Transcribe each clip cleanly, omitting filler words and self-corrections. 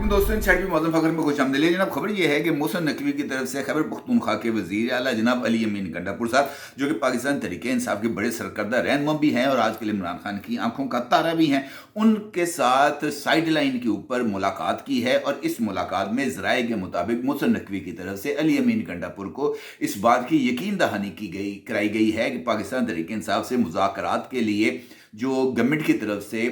वालेकुम दोस्तों, भी मौसम फखर में खुश आमदीद। जनाब खबर यह है कि मोहसिन नकवी की तरफ से खैबर पख्तूनख्वा के वज़ीर आला जनाब अली अमीन गंडापुर साहब, जो कि पाकिस्तान तहरीक इंसाफ के बड़े सरकर्दा रहनुमा भी हैं और आजकल इमरान खान की आंखों का तारा भी हैं, उनके साथ साइड लाइन के ऊपर मुलाकात की है। और इस मुलाकात में ज़राए के मुताबिक मोहसिन नकवी की तरफ से अली अमीन गंडापुर को इस बात की यकीन दहानी कराई गई है कि पाकिस्तान तहरीक इंसाफ से मुज़ाकरात के लिए जो गवर्नमेंट की तरफ से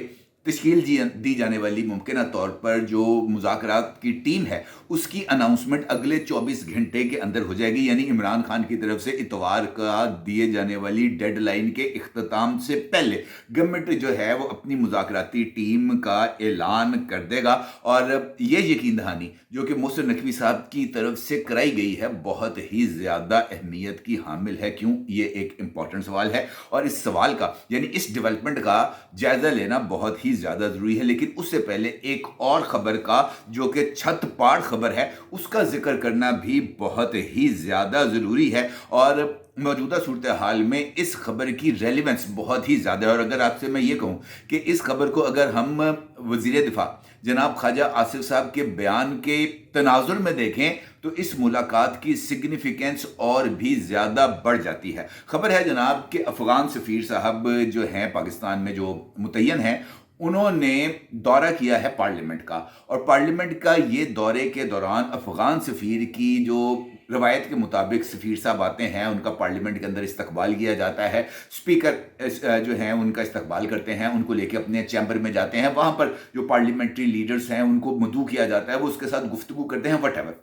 तश्कील दी जाने वाली मुमकिन तौर पर जो मुज़ाकरात की टीम है उसकी अनाउंसमेंट अगले 24 घंटे के अंदर हो जाएगी। यानी इमरान खान की तरफ से इतवार का दिए जाने वाली डेडलाइन के इख्तिताम से पहले गवर्नमेंट जो है वो अपनी मुज़ाकराती टीम का ऐलान कर देगा। और ये यकीन दहानी जो कि मोहसिन नकवी साहब की तरफ से कराई गई है बहुत ही ज़्यादा अहमियत की हामिल है। क्यों? ये एक इम्पॉर्टेंट सवाल है और इस सवाल का यानी इस डेवलपमेंट का जायज़ा लेना बहुत ही ज़्यादा ज़रूरी है। लेकिन उससे पहले एक और ख़बर का जो कि छत पाड़ ख़बर है उसका जिक्र करना भी बहुत ही ज़्यादा ज़रूरी है। और मौजूदा सूरत हाल में इस खबर की रेलिवेंस बहुत ही ज़्यादा है। और अगर आपसे मैं ये कहूँ कि इस खबर को अगर हम वज़ीर दिफा जनाब ख्वाजा आसिफ साहब के बयान के तनाजुर में देखें तो इस मुलाकात की सिग्निफिकेंस और भी ज़्यादा बढ़ जाती है। खबर है जनाब कि अफ़गान सफ़ीर साहब जो हैं पाकिस्तान में जो मुतय्यन हैं, उन्होंने दौरा किया है पार्लियामेंट का। और पार्लियामेंट का ये दौरे के दौरान अफ़गान सफ़ीर की जो रवायत के मुताबिक सफ़ीर साहब आते हैं, उनका पार्लियामेंट के अंदर इस्तकबाल किया जाता है। स्पीकर जो हैं उनका इस्तकबाल करते हैं, उनको लेके अपने चैम्बर में जाते हैं। वहाँ पर जो पार्लियामेंट्री लीडर्स हैं उनको मदऊ किया जाता है, वो उसके साथ गुफ्तगू करते हैं वटेवर।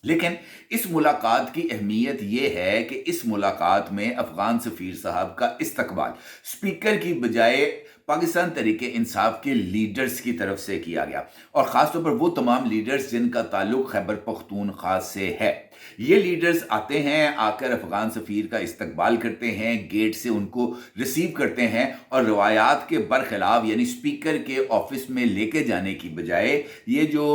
लेकिन इस मुलाकात की अहमियत यह है कि इस मुलाकात में अफ़गान सफ़ीर साहब का इस्तकबाल स्पीकर की बजाय पाकिस्तान तहरीक इंसाफ के लीडर्स की तरफ से किया गया। और ख़ासतौर पर वो तमाम लीडर्स जिनका ताल्लुक़ खैबर पख्तूनख्वा से है। ये लीडर्स आते हैं, आकर अफ़गान सफ़ीर का इस्तकबाल करते हैं, गेट से उनको रिसीव करते हैं और रवायात के बरखिलाफ़ यानी स्पीकर के ऑफिस में लेके जाने की बजाय ये जो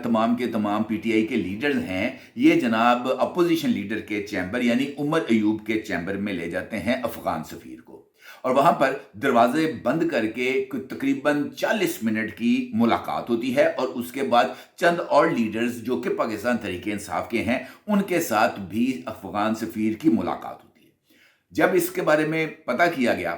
तमाम के तमाम PTI के लीडर्स हैं, ये जनाब अपोजिशन लीडर के चैम्बर यानी उमर अयूब के चैम्बर में ले जाते हैं अफ़गान सफ़ीर को। और वहाँ पर दरवाजे बंद करके तकरीबन 40 मिनट की मुलाकात होती है। और उसके बाद चंद और लीडर्स जो कि पाकिस्तान तहरीक इंसाफ के हैं उनके साथ भी अफ़गान सफ़ीर की मुलाकात होती है। जब इसके बारे में पता किया गया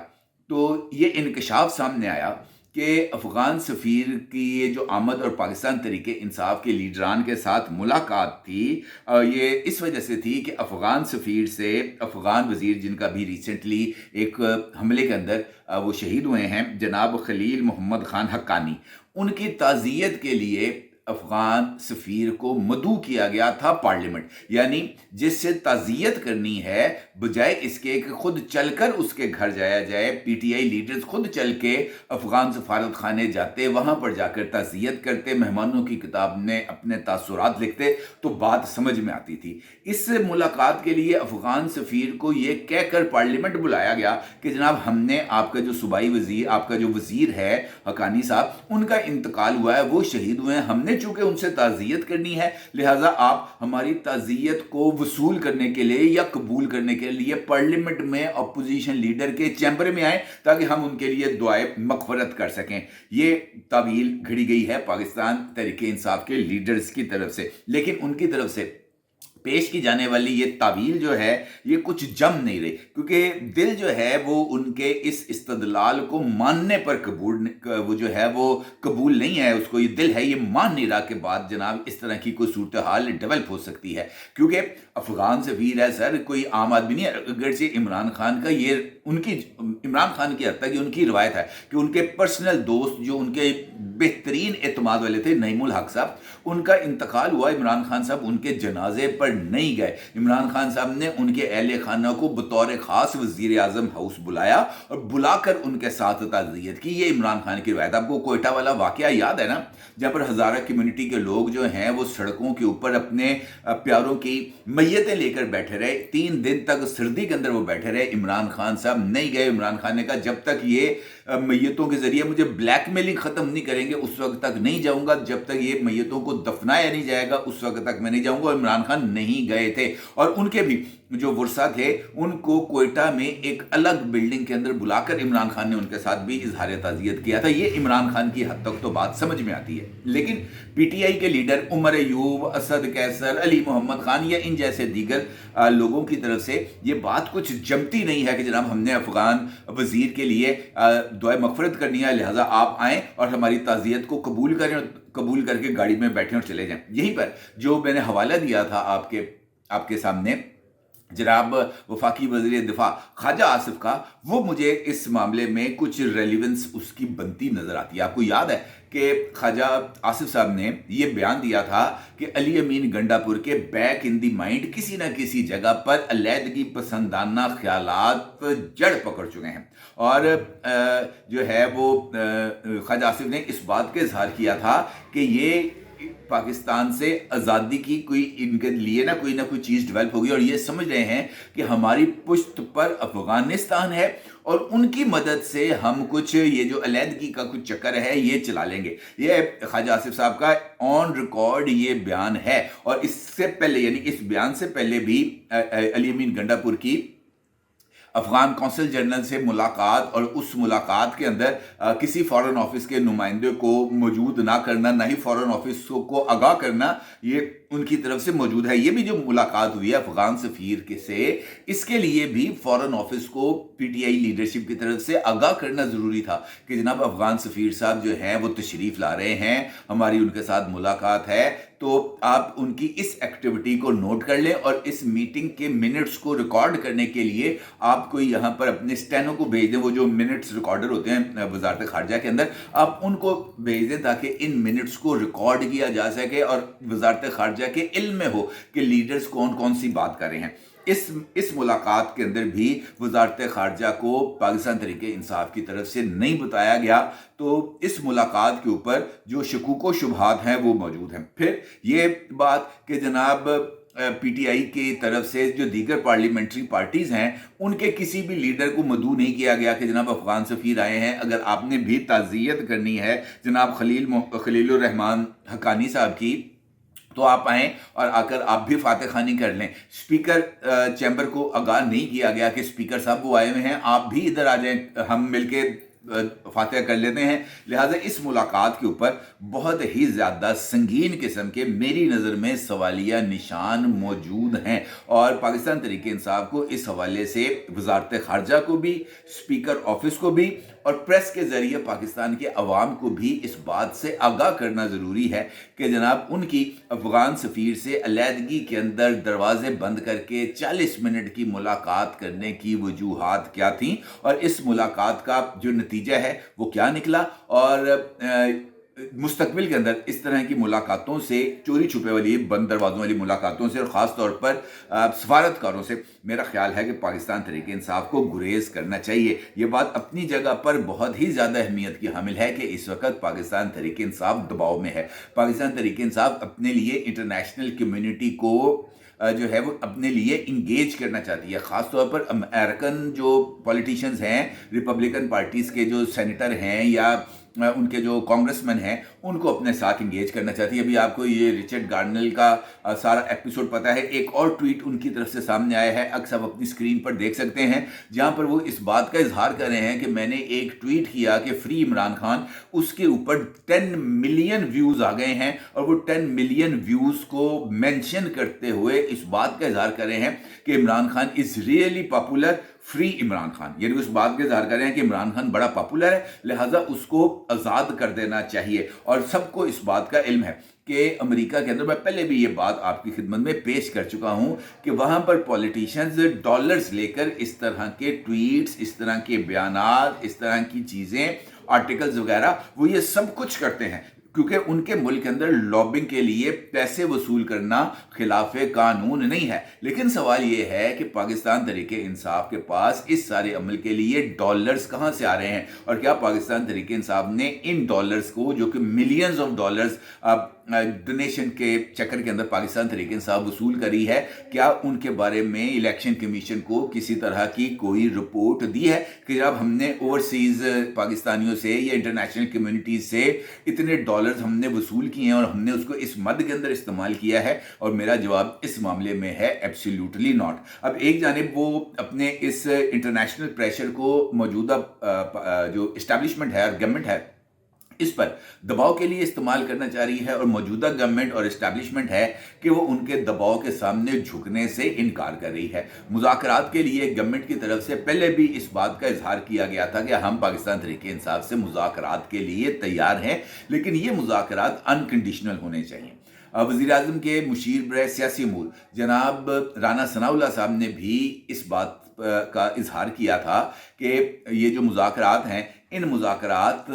तो ये इंकशाफ सामने आया कि अफ़गान सफ़ीर की ये जो आमद और पाकिस्तान तहरीक इंसाफ के लीडरान के साथ मुलाकात थी, ये इस वजह से थी कि अफ़गान सफ़ीर से अफ़गान वज़ीर जिनका भी रिसेंटली एक हमले के अंदर वो शहीद हुए हैं, जनाब खलील मोहम्मद ख़ान हक्कानी, उनकी ताज़ियत के लिए अफ़गान सफ़ीर को मदऊ किया गया था पार्लियामेंट। यानी जिससे ताज़ियत करनी है बजाय इसके कि खुद चलकर उसके घर जाया जाए, PTI लीडर्स खुद चल के अफ़गान सफारत खाने जाते, वहाँ पर जाकर ताज़ियत करते, मेहमानों की किताब में अपने तासुरात लिखते तो बात समझ में आती थी। इस मुलाकात के लिए अफ़गान सफ़ीर को ये कहकर पार्लियामेंट बुलाया गया कि जनाब हमने आपका जो सूबाई वज़ीर, आपका जो वज़ीर है हक्कानी साहब, उनका इंतकाल हुआ है, वो शहीद हुए हैं, हमने चूंकि उनसे ताज़ियत करनी है लिहाजा आप हमारी ताज़ियत को वसूल करने के लिए या कबूल करने के लिए पार्लियामेंट में अपोजिशन लीडर के चैम्बर में आए ताकि हम उनके लिए दुआए मग़फ़िरत कर सकें। ये तावील घड़ी गई है पाकिस्तान तहरीक इंसाफ के लीडर्स की तरफ से। लेकिन उनकी तरफ से पेश की जाने वाली ये तावील जो है ये कुछ जम नहीं रही, क्योंकि दिल जो है वो उनके इस इस्तदलाल को मानने पर वो जो है वो कबूल नहीं है, उसको ये दिल है ये मान नहीं रहा के बाद जनाब इस तरह की कोई सूरत हाल डेवलप हो सकती है। क्योंकि अफ़गान सफ़ीर है सर, कोई आम आदमी नहीं है। अगर से इमरान खान का ये इमरान खान की हद तक ये उनकी रवायत है कि उनके पर्सनल दोस्त जो उनके बेहतरीन एतमाद वाले थे नईमुल हक साहब, उनका इंतकाल हुआ, इमरान खान साहब उनके जनाजे पर नहीं गए। इमरान खान साहब ने उनके अहले खाना को बतौर ख़ास वज़ीर आज़म हाउस बुलाया और बुलाकर उनके साथ ताज़ियत की। ये इमरान खान की रवायत। आपको कोयटा वाला वाक़या याद है ना, जहाँ पर हज़ारा कम्युनिटी के लोग जो हैं वो सड़कों के ऊपर अपने प्यारों की मैयतें लेकर बैठे रहे, 3 दिन तक सर्दी के अंदर वो बैठे रहे। इमरान खान साहब नहीं गए। इमरान खान ने कहा जब तक ये मैयतों के ज़रिए मुझे ब्लैकमेलिंग ख़त्म नहीं करेंगे उस वक्त तक नहीं जाऊँगा, जब तक ये मैयतों को दफनाया नहीं जाएगा उस वक्त तक मैं नहीं जाऊँगा। इमरान खान नहीं गए थे और उनके भी जो वर्सा थे उनको कोयटा में एक अलग बिल्डिंग के अंदर बुलाकर इमरान खान ने उनके साथ भी इजहार ताज़ियत किया था। ये इमरान खान की हद तक तो बात समझ में आती है, लेकिन पीटीआई के लीडर उमर अयूब, असद कैसर, अली मोहम्मद खान या इन जैसे दीगर लोगों की तरफ से ये बात कुछ जमती नहीं है कि जनाब हमने अफगान वजीर के लिए दुआ मगफरत करनी है, लिहाजा आप आएँ और हमारी ताज़ियत को कबूल करें और कबूल करके गाड़ी में बैठें और चले जाएं। यहीं पर जो मैंने हवाला दिया था आपके सामने जनाब वफाकी वज़ीर दिफा ख्वाजा आसिफ का, वो मुझे इस मामले में कुछ रेलिवेंस उसकी बनती नज़र आती है। आपको याद है कि ख्वाजा आसिफ साहब ने ये बयान दिया था कि अली अमीन गंडापुर के बैक इन दी माइंड किसी न किसी जगह पर अलैदगी पसंदाना ख्यालात जड़ पकड़ चुके हैं, और जो है वो ख्वाजा आसिफ ने इस बात का इजहार किया था कि ये पाकिस्तान से आज़ादी की कोई इनके लिए ना कोई चीज़ डेवलप होगी, और ये समझ रहे हैं कि हमारी पुश्त पर अफगानिस्तान है और उनकी मदद से हम कुछ ये जो अलैदगी का कुछ चक्कर है ये चला लेंगे। ये ख्वाजा आसिफ साहब का ऑन रिकॉर्ड ये बयान है, और इससे पहले यानी इस बयान से पहले भी अली अमीन गंडापुर की अफगान कौंसल जनरल से मुलाकात, और उस मुलाकात के अंदर किसी फॉरेन ऑफिस के नुमाइंदे को मौजूद ना करना, ना ही फॉरेन ऑफिस को आगाह करना, ये उनकी तरफ से मौजूद है। ये भी जो मुलाकात हुई है अफगान सफ़ीर के से, इसके लिए भी फॉरेन ऑफिस को पीटीआई लीडरशिप की तरफ से आगाह करना ज़रूरी था कि जनाब अफगान सफ़ीर साहब जो हैं वो तशरीफ़ ला रहे हैं, हमारी उनके साथ मुलाकात है, तो आप उनकी इस एक्टिविटी को नोट कर लें और इस मीटिंग के मिनट्स को रिकॉर्ड करने के लिए आप कोई यहाँ पर अपने स्टेनो को भेज दें। वो जो मिनट्स रिकॉर्डर होते हैं वजारत खारजा के अंदर, आप उनको भेज दें ताकि इन मिनट्स को रिकॉर्ड किया जा सके और वजारत खारजा के इल्म में हो कि लीडर्स कौन कौन सी बात कर रहे हैं। इस मुलाकात के अंदर भी वजारत खारजा को पाकिस्तान तहरीक इंसाफ की तरफ से नहीं बताया गया, तो इस मुलाकात के ऊपर जो शकूक व शुबहात हैं वो मौजूद हैं। फिर ये बात कि जनाब पीटीआई की तरफ से जो दीगर पार्लियामेंट्री पार्टीज़ हैं उनके किसी भी लीडर को मदऊ नहीं किया गया कि जनाब अफगान सफ़ीर आए हैं, अगर आपने भी ताज़ियत करनी है जनाब खलीलुर रहमान हक्कानी साहब की, तो आप आएँ और आकर आप भी फातह खानी कर लें। स्पीकर चैम्बर को आगाह नहीं किया गया कि स्पीकर साहब वो आए हुए हैं, आप भी इधर आ जाएं, हम मिलके फातह कर लेते हैं। लिहाजा इस मुलाकात के ऊपर बहुत ही ज़्यादा संगीन किस्म के मेरी नज़र में सवालिया निशान मौजूद हैं, और पाकिस्तान तहरीक इंसाफ को इस हवाले से वजारत खारजा को भी, स्पीकर ऑफिस को भी और प्रेस के ज़रिए पाकिस्तान के अवाम को भी इस बात से आगाह करना ज़रूरी है कि जनाब उनकी अफ़गान सफ़ीर से अलैदगी के अंदर दरवाज़े बंद करके 40 मिनट की मुलाकात करने की वजूहात क्या थीं, और इस मुलाकात का जो नतीजा है वो क्या निकला, और मुस्तकबिल के अंदर इस तरह की मुलाकातों से, चोरी छुपे वाली बंद दरवाज़ों वाली मुलाकातों से, और ख़ास तौर पर सफारतकारों से, मेरा ख्याल है कि पाकिस्तान तहरीक इंसाफ को गुरेज करना चाहिए। ये बात अपनी जगह पर बहुत ही ज़्यादा अहमियत की हामिल है कि इस वक्त पाकिस्तान तहरीक इंसाफ दबाव में है। पाकिस्तान तहरीक इंसाफ अपने लिए इंटरनेशनल कम्यूनिटी को जो है वो अपने लिए इंगेज करना चाहती है। ख़ास तौर पर अमेरिकन जो पॉलिटिशियंस हैं, रिपब्लिकन पार्टीज़ के जो सेनेटर हैं या उनके जो कांग्रेसमैन हैं, उनको अपने साथ इंगेज करना चाहती है। अभी आपको ये रिचर्ड गार्नेल का सारा एपिसोड पता है। एक और ट्वीट उनकी तरफ से सामने आया है, अक्सर आप अपनी स्क्रीन पर देख सकते हैं, जहां पर वो इस बात का इजहार कर रहे हैं कि मैंने एक ट्वीट किया कि फ्री इमरान खान, उसके ऊपर 10 मिलियन व्यूज़ आ गए हैं, और वो 10 मिलियन व्यूज़ को मेंशन करते हुए इस बात का इजहार कर रहे हैं कि Imran Khan is really popular, free Imran Khan, यानी उस बात के इजहार कर रहे हैं कि इमरान खान बड़ा पॉपुलर है, लिहाजा उसको आज़ाद कर देना चाहिए। और सबको इस बात का इल्म है कि अमेरिका के अंदर, मैं पहले भी ये बात आपकी खिदमत में पेश कर चुका हूं कि वहां पर पॉलिटिशियंस डॉलर्स लेकर इस तरह के ट्वीट्स, इस तरह के बयानात, इस तरह की चीज़ें, आर्टिकल्स वगैरह, वो ये सब कुछ करते हैं क्योंकि उनके मुल्क के अंदर लॉबिंग के लिए पैसे वसूल करना खिलाफ कानून नहीं है। लेकिन सवाल ये है कि पाकिस्तान तहरीक इंसाफ के पास इस सारे अमल के लिए डॉलर्स कहाँ से आ रहे हैं, और क्या पाकिस्तान तहरीक इंसाफ ने इन डॉलर्स को, जो कि मिलियंस ऑफ डॉलर्स डोनेशन के चक्कर के अंदर पाकिस्तान तहरीक इंसाफ वसूल करी है, क्या उनके बारे में इलेक्शन कमीशन को किसी तरह की कोई रिपोर्ट दी है कि जब हमने ओवरसीज़ पाकिस्तानियों से या इंटरनेशनल कम्युनिटीज़ से इतने डॉलर्स हमने वसूल किए हैं और हमने उसको इस मद के अंदर इस्तेमाल किया है? और मेरा जवाब इस मामले में है एब्सोल्युटली नॉट। अब एक जानिब वो अपने इस इंटरनेशनल प्रेशर को मौजूदा जो इस्टेब्लिशमेंट है और गवर्नमेंट है इस पर दबाव के लिए इस्तेमाल करना चाह रही है, और मौजूदा गवर्नमेंट और इस्टेब्लिशमेंट है कि वो उनके दबाव के सामने झुकने से इनकार कर रही है। मुज़ाकरात के लिए गवर्नमेंट की तरफ से पहले भी इस बात का इजहार किया गया था कि हम पाकिस्तान तहरीक इंसाफ से मुज़ाकरात के लिए तैयार हैं, लेकिन ये मुज़ाकरात अनकंडीशनल होने चाहिए। वज़ीर आज़म के मुशीर बर सियासी अमूर जनाब राना सनाउल्लाह साहब ने भी इस बात का इजहार किया था कि ये जो मुज़ाकरात हैं, इन मुज़ाकरात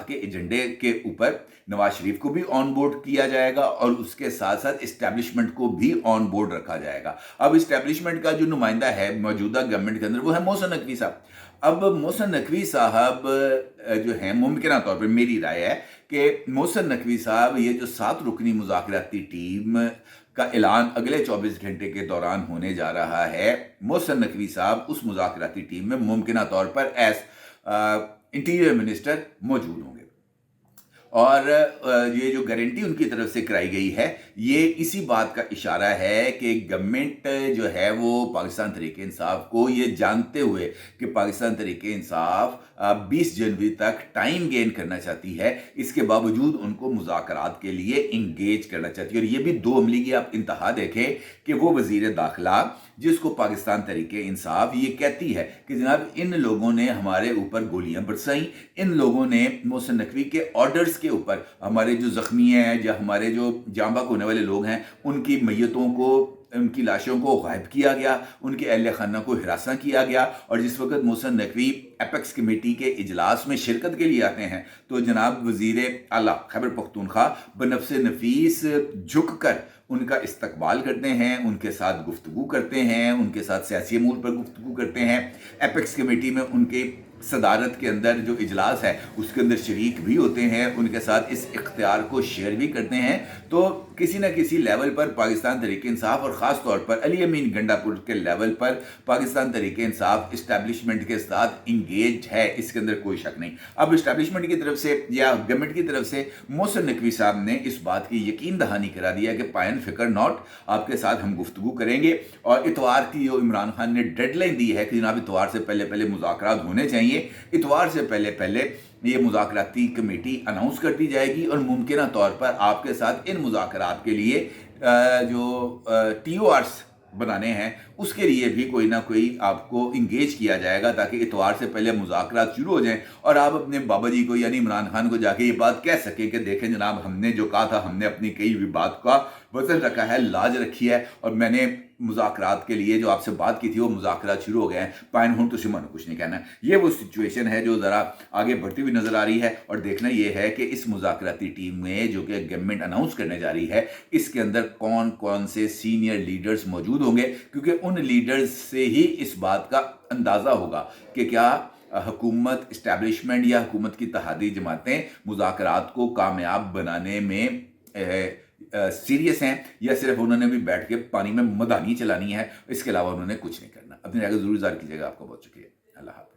के एजेंडे के ऊपर नवाज शरीफ को भी ऑन बोर्ड किया जाएगा और उसके साथ साथ इस्टेब्लिशमेंट को भी ऑन बोर्ड रखा जाएगा। अब इस्टेब्लिशमेंट का जो नुमाइंदा है मौजूदा गवर्नमेंट के अंदर वो है मोहसिन नकवी साहब। अब मोहसिन नकवी साहब जो हैं, मुमकिन तौर पर मेरी राय है कि मोहसिन नकवी साहब ये जो 7 रुकनी मुज़ाकराती टीम का ऐलान अगले 24 घंटे के दौरान होने जा रहा है, मोहसिन नकवी साहब उस मुज़ाकराती टीम में मुमकिन तौर पर एज इंटीरियर मिनिस्टर मौजूद होंगे। और ये जो गारंटी उनकी तरफ से कराई गई है, ये इसी बात का इशारा है कि गवर्नमेंट जो है वो पाकिस्तान तहरीक इंसाफ को ये जानते हुए कि पाकिस्तान तहरीक इंसाफ 20 जनवरी तक टाइम गेन करना चाहती है, इसके बावजूद उनको मुज़ाकरात के लिए इंगेज करना चाहती है। और ये भी दो अमली की आप इंतहा देखें कि वो वज़ीर दाखिला जिसको पाकिस्तान तहरीक इंसाफ ये कहती है कि जनाब इन लोगों ने हमारे ऊपर गोलियां बरसाई, इन लोगों ने मोहसिन नकवी के ऑर्डर्स के ऊपर हमारे जो ज़ख्मी हैं या हमारे जो जाँ बहक होने वाले लोग हैं उनकी मैयतों को, उनकी लाशों को गायब किया गया, उनके अहल खाना को हिरासा किया गया। और जिस वक्त मोहसिन नकवी एपेक्स कमेटी के इजलास में शिरकत के लिए आते हैं तो जनाब वज़ीर आला खैबर पख्तूनख्वा बनफ्स नफीस झुक कर उनका इस्तकबाल करते हैं, उनके साथ गुफ्तगू करते हैं, उनके साथ सियासी अमूर पर गुफ्तगू करते हैं। एपेक्स कमेटी में उनके सदारत के अंदर जो इजलास है उसके अंदर शरीक भी होते हैं, उनके साथ इस इख्तियार को शेयर भी करते हैं। तो किसी न किसी लेवल पर पाकिस्तान तहरीक इंसाफ और ख़ास तौर पर अली अमीन गंडापुर के लेवल पर पाकिस्तान तहरीक इंसाफ इस्टेब्लिशमेंट के साथ इंगेज है, इसके अंदर कोई शक नहीं। अब इस्टेब्लिशमेंट की तरफ से या गवर्नमेंट की तरफ से मोहसिन नकवी साहब ने इस बात की यकीन दहानी करा दिया कि पायन फिक्र नॉट, आपके साथ हम गुफ्तगू करेंगे। और इतवार की जो इमरान खान ने डेडलाइन दी है कि जनाब इतवार से पहले पहले मुज़ाकरात होने चाहिए, इतवार से पहले पहले ये मुज़ाकराती कमेटी अनाउंस कर दी जाएगी और मुमकिन तौर पर आपके साथ इन मुज़ाकरात के लिए जो TORs बनाने हैं उसके लिए भी कोई ना कोई आपको इंगेज किया जाएगा ताकि इतवार से पहले मुज़ाकरात शुरू हो जाएं और आप अपने बाबा जी को यानी इमरान खान को जाके ये बात कह सकें कि देखें जनाब हमने जो कहा था, हमने अपनी कई भी बात का वजन रखा है, लाज रखी है और मैंने मुज़ाकरात के लिए जो आपसे बात की थी वो मुज़ाकरात शुरू हो गए हैं, पाइन हूँ तो सिमन कुछ नहीं कहना। ये वो सिचुएशन है जो ज़रा आगे बढ़ती हुई नज़र आ रही है और देखना ये है कि इस मुज़ाकराती टीम में जो कि गवर्नमेंट अनाउंस करने जा रही है इसके अंदर कौन कौन से सीनियर लीडर्स मौजूद होंगे, क्योंकि उन लीडर्स से ही इस बात का अंदाज़ा होगा कि क्या हुकूमत इस्टेब्लिशमेंट या हुकूमत की इत्तेहादी जमातें मुज़ाकरात को कामयाब बनाने में सीरियस हैं या सिर्फ उन्होंने भी बैठ के पानी में मदानी चलानी है, इसके अलावा उन्होंने कुछ नहीं करना। अपनी राय को ज़रूर ज़ाहिर कीजिएगा। आपका बहुत शुक्रिया। अल्लाह हाफ़िज़।